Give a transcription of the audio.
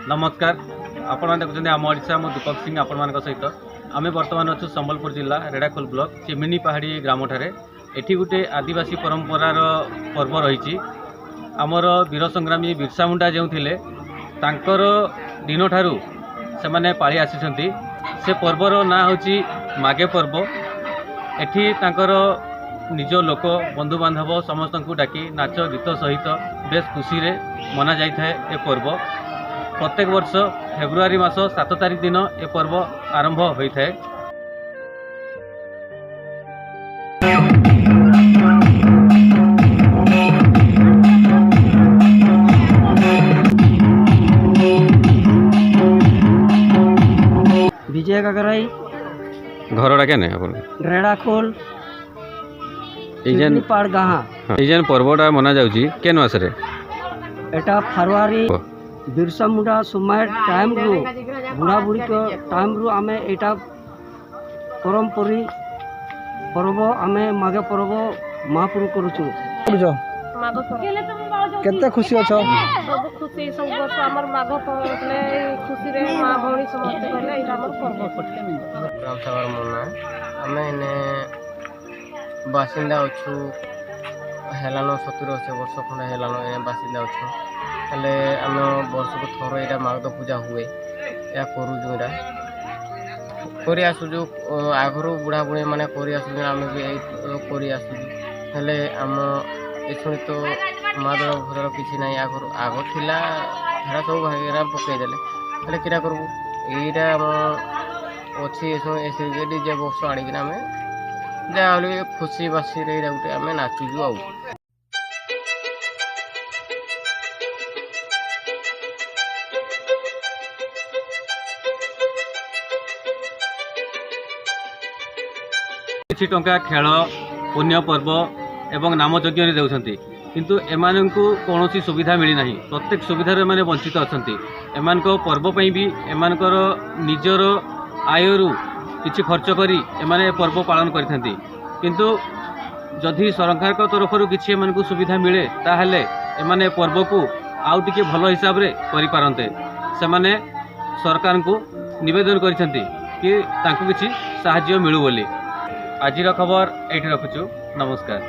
नमस्कार आपण देखुं आम ओडिशा मु दीपक सिंह आपण मान सहित आम बर्तमान अच्छु संबलपुर जिला रेड़ाखोल ब्लॉक चिमिनी पहाड़ी ग्राम ठारे एठी गोटे आदिवासी परंपरार पर्व रही आमर वीर संग्रामी बिरसा मुंडा जो थिले तांकर दिन ठारू से माने पाली आसी से पर्वर ना होची मागे पर्व एठी तांकर निज लोक बंधु बांधव समस्त को डाकी नाच गीत सहित बेस खुशी रे मना जाई थाए ए पर्व। प्रत्येक वर्ष फेब्रुआरी मास 7 तारिख दिन ए पर्व आरंभ होता है। विजय गगराई घरटा केने अपन रेड़ाखोल एजेन पाड़ गाहा एजेन पर्वटा मना जाउची केन मास रे एटा फरवरी बिरसा मुंडा समय टाइम रु बुढ़ा बुढ़ी के टाइम रु आमे एटा परंपरी पर्व आमे मागे पर्व महापुर करूछु केते खुशी अछो सब खुशी सब वर्ष हमर माघ पड़ले खुशी रे मां भौणी समस्त करले एटा हमर पर्व राम सागर मुन्ना आमे ने बासिंदा अछु हेलानो 70-80 वर्ष खंडा हेलानो ए बासिंदा अछु हेले आमे वर्ष को थोर एटा माघ पूजा हुए या करू जोरा करी आसु जो आगरो बुढ़ा बुढ़ी माने करी आसु आमे भी करी आसु हेले आम एछुनी तो मादर घर किसी ना आग थिला हेरा सब भागेरा पकई देले हेले किरा करबू एटा आम अच्छी एसे डीजे बक्स आनिक आम जहाँ खुशी बासी गोटे आम नाचुचु आउ किछि टंका खेल पुण्य पर्व एवं नामयज्ञ देउछंती किंतु एमानंकु कौनसी सुविधा मिली नहीं। प्रत्येक सुविधार एमाने वंचित अछंती। एमानको पर्व पई भी एमानकर निजर आयरु किछि खर्च करी एमाने पर्व पालन करिथंती किंतु जदि सरकार को तरफ किछि एमानकु सुविधा मिले ताहले एमाने पर्व को आउ टिके भलो हिसाब रे करि पारंते। सेमाने सरकार को निवेदन करिसंती कि तांको किछि सहाय्य मिलु बोली। आजिर खबर एठी रखुछु। नमस्कार।